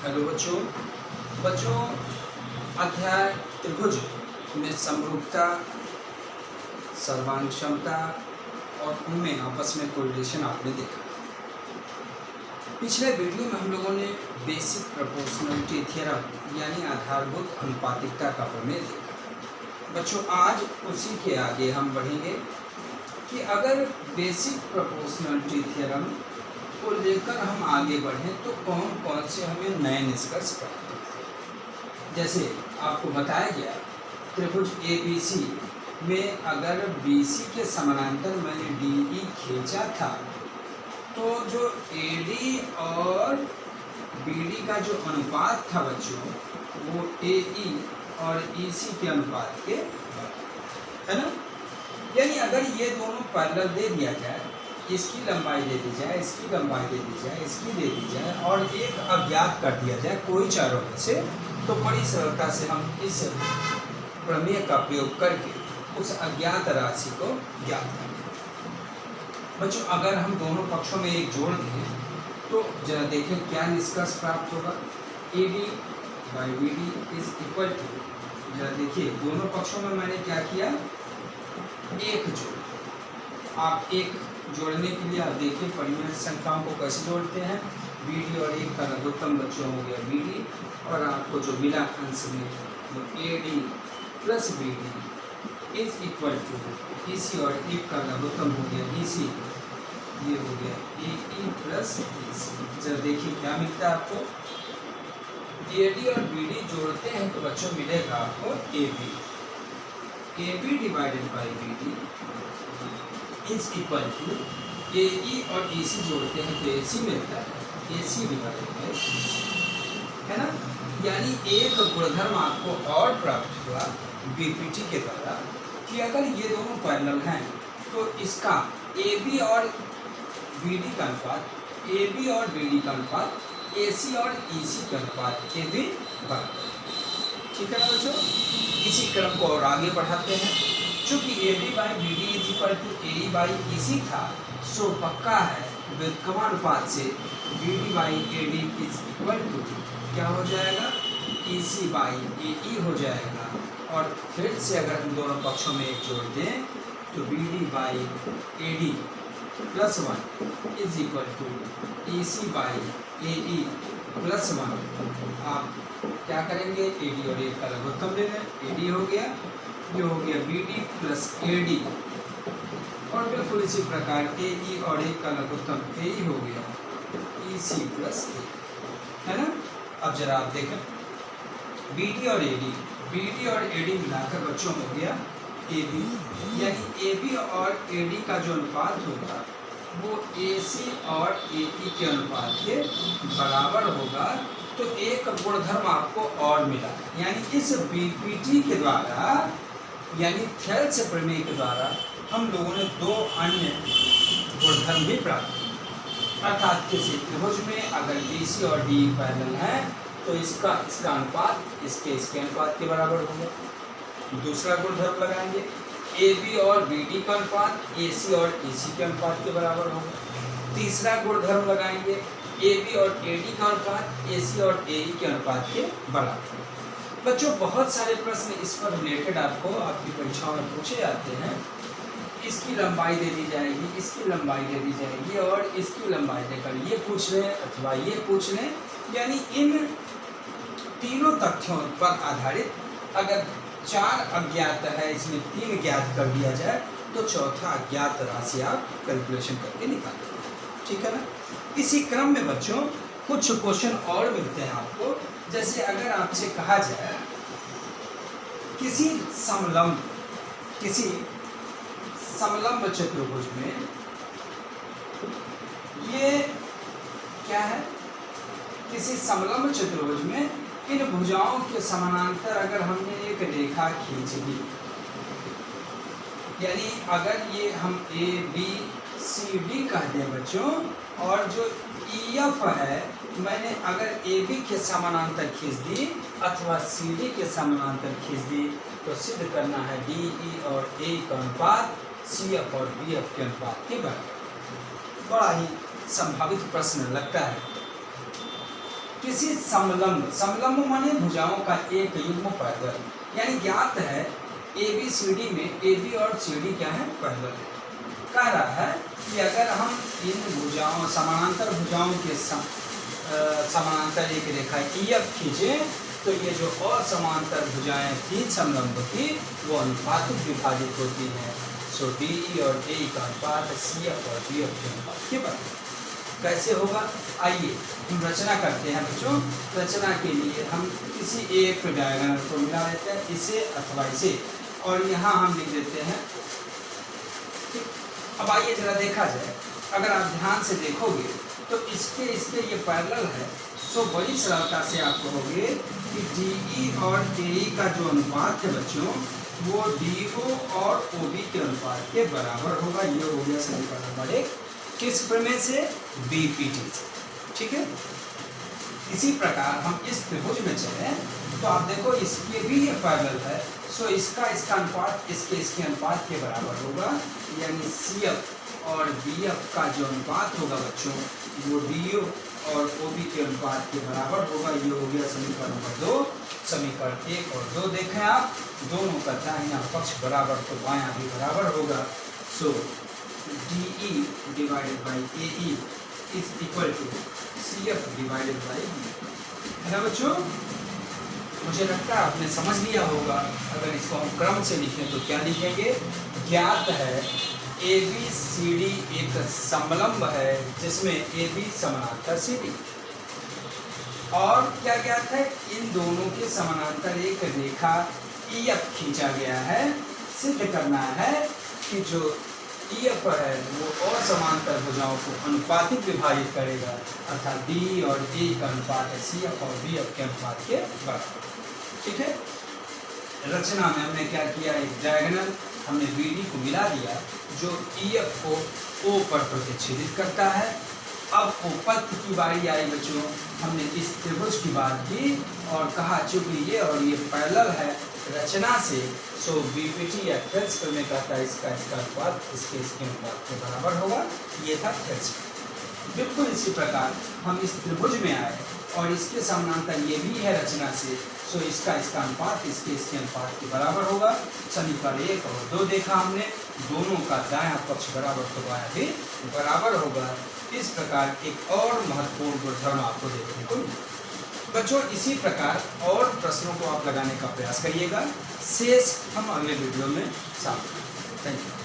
Hello बच्चों। बच्चों, अध्याय त्रिभुज में समरूपता, सर्वांग क्षमता और उनमें आपस में कोरिलेशन आपने देखा। पिछले वीडियो में हम लोगों ने बेसिक प्रोपोर्शनलिटी थ्योरम यानी आधारभूत अनुपातिकता का प्रमेय देखा। बच्चों, आज उसी के आगे हम बढ़ेंगे कि अगर बेसिक प्रोपोर्शनलिटी थ्योरम को लेकर हम आगे बढ़ें तो कौन कौन से हमें नए निष्कर्ष प्राप्त होते हैं। जैसे आपको बताया गया, त्रिभुज ABC में अगर BC के समानांतर मैंने DE खींचा था तो जो AD और BD का जो अनुपात था बच्चों, वो AE और EC के अनुपात के है ना। यानी अगर ये दोनों पैरेलल दे दिया जाए, इसकी लंबाई दे दी जाए, इसकी लंबाई दे दी जाए, इसकी दे दी जाए और एक अज्ञात कर दिया जाए कोई चारों में से, तो बड़ी सरलता से हम इस प्रमेय का प्रयोग करके उस अज्ञात राशि को ज्ञात करेंगे। बच्चों, अगर हम दोनों पक्षों में एक जोड़ दें तो जरा देखें क्या निष्कर्ष प्राप्त होगा। AD by BD is equal to, जरा देखिए दोनों पक्षों में मैंने क्या किया, एक जोड़। आप एक जोड़ने के लिए आप देखिए परिमेय संख्याओं को कैसे जोड़ते हैं। BD और एक का लघुत्तम बच्चों हो गया BD, और आपको जो मिला अंश में वो AD plus BD is equal to EC, और एक का लघुत्तम हो गया EC, ये हो गया AE प्लस EC। जब देखिए क्या मिलता है आपको, AD और BD जोड़ते हैं तो बच्चों मिलेगा आपको AB divided by BD is equal to AE और EC जोड़ते हैं तो AC मिलता है, AC डिवाइडेड बाई EC, है ना। यानी एक गुणधर्म आपको और प्राप्त हुआ BPT के द्वारा कि अगर ये दोनों पैरेलल हैं तो इसका AB और BD का अनुपात, AB और BD का अनुपात AC और EC के अनुपात के भी बराबर। ठीक है ना बच्चों, इसी क्रम को और आगे बढ़ाते हैं। चूँकि AD by BD is equal to AE by EC था, सो पक्का है व्युत्क्रमानुपात से BD by AD is equal to क्या हो जाएगा, EC बाई AE हो जाएगा। और फिर से अगर हम दोनों पक्षों में एक जोड़ दें तो BD by AD plus 1 is equal to EC by AE plus 1। आप क्या करेंगे, AD और एक का लघुत्तम ले लें, AD हो गया, ये हो गया BD प्लस AD, और बिल्कुल इसी प्रकार AE और एक का लघुत्तम AE हो गया EC प्लस A, है ना। अब जरा आप देखें, BD और AD मिलाकर बच्चों हो गया AB, यानी AB और AD का जो अनुपात होगा वो AC और AE के अनुपात के बराबर होगा। तो एक गुणधर्म आपको और मिला, यानी इस BPT के द्वारा यानी थेल्स प्रमेय के द्वारा हम लोगों ने दो अन्य गुणधर्म भी प्राप्त किए। अर्थात किसी त्रिभुज में अगर BC और DE पैरेलल है तो इसका अनुपात इसके अनुपात के बराबर होगा। दूसरा गुणधर्म लगाएंगे, AB और BD का अनुपात AC और EC के अनुपात के बराबर होगा। तीसरा गुणधर्म लगाएंगे, AB और AD का अनुपात AC और AE के अनुपात के बराबर। बच्चों, बहुत सारे प्रश्न इस पर रिलेटेड आपको आपकी परीक्षाओं में पूछे जाते हैं। इसकी लंबाई दे दी जाएगी, इसकी लंबाई दे दी जाएगी और इसकी लंबाई देकर ये पूछ लें अथवा ये पूछ लें। यानी इन तीनों तथ्यों पर आधारित अगर 4 अज्ञात है, इसमें 3 ज्ञात कर दिया जाए तो चौथा अज्ञात राशि आप कैलकुलेशन करके निकालें। ठीक है ना। इसी क्रम में बच्चों कुछ क्वेश्चन और मिलते हैं आपको। जैसे अगर आपसे कहा जाए किसी समलंब चतुर्भुज में, ये क्या है, किसी समलंब चतुर्भुज में इन भुजाओं के समानांतर अगर हमने एक रेखा खींच दी, यानी अगर ये हम ABCD कह दें बच्चों, और जो EF है मैंने अगर AB के समानांतर खींच दी अथवा CD के समानांतर खींच दी, तो सिद्ध करना है DE और AE का अनुपात CF और BF के अनुपात के बराबर। बड़ा ही संभावित प्रश्न लगता है। किसी समलंब, समलंब माने भुजाओं का एक युग्म पैरेलल, यानी ज्ञात है ABCD में AB और CD क्या है, पैरेलल है। कह रहा है कि अगर हम इन भुजाओं, समानांतर भुजाओं के समानांतर एक रेखा EF खींचें तो ये जो असमांतर भुजाएं थी समलंब की वो अनुपातिक विभाजित होती हैं। सो DE और AE का अनुपात CF और BF के अनुपात के बराबर। कैसे होगा, आइए हम रचना करते हैं बच्चों। रचना के लिए हम किसी एक डायगोनल को मिला लेते हैं, इसे अथवा इसे, और यहाँ हम लिख देते हैं। अब आइए जरा देखा जाए, अगर आप ध्यान से देखोगे तो इसके ये पैरेलल है। सो बड़ी सरलता से आप कहोगे कि DE और AE का जो अनुपात है बच्चों वो DO और OB के अनुपात के बराबर होगा। ये हो गया समीकरण नंबर 1। किस प्रमेय से, BPT से, ठीक है। इसी प्रकार हम इस त्रिभुज में चले तो आप देखो इसके भी ये पैरेलल है। सो इसका अनुपात इसके अनुपात के बराबर होगा, यानी CF और BF का जो अनुपात होगा बच्चों वो DO और OB के अनुपात के बराबर होगा। ये हो गया समीकरण नंबर 2। समीकरण 1 और 2 देखें आप, दोनों का दाहिना पक्ष बराबर तो बायां भी बराबर होगा। So DE divided by AE is equal to CF divided by B, है ना बच्चों। मुझे लगता है आपने समझ लिया होगा। अगर इसको हम क्रम से लिखें तो क्या लिखेंगे, ज्ञात है ABCD एक समलंब है जिसमें AB समानांतर CD, और क्या ज्ञात है, इन दोनों के समानांतर एक रेखा EF खींचा गया है। सिद्ध करना है कि जो EF है वो असमांतर भुजाओं को अनुपातिक विभाजित करेगा, अर्थात DE और AE का अनुपात है CF और BF के अनुपात के बराबर, ठीक है। रचना में हमने क्या किया, एक डायगोनल हमने BD को मिला दिया जो EF को O पर प्रतिच्छेदित करता है। अब उपपत्ति की बारी आई बच्चों, हमने इस त्रिभुज की बात की और कहा चूंकि ये और ये पैरेलल है रचना से, सो BPT या थेल्स प्रमेय कहता है इसका अनुपात इसके अनुपात के बराबर होगा। ये था थेल्स। बिल्कुल इसी प्रकार हम इस त्रिभुज में आए और इसके समानांतर ये भी है रचना से, सो इसका अनुपात इसके अनुपात के बराबर होगा। समीकरण 1 और 2 देखा हमने, दोनों का दायां पक्ष बराबर तो बायां भी बराबर होगा। इस प्रकार एक और महत्वपूर्ण गुणधर्म आपको देखने को मिला। बच्चों इसी प्रकार और प्रश्नों को आप लगाने का प्रयास करिएगा। शेष हम अगले वीडियो में साथ। Thank you.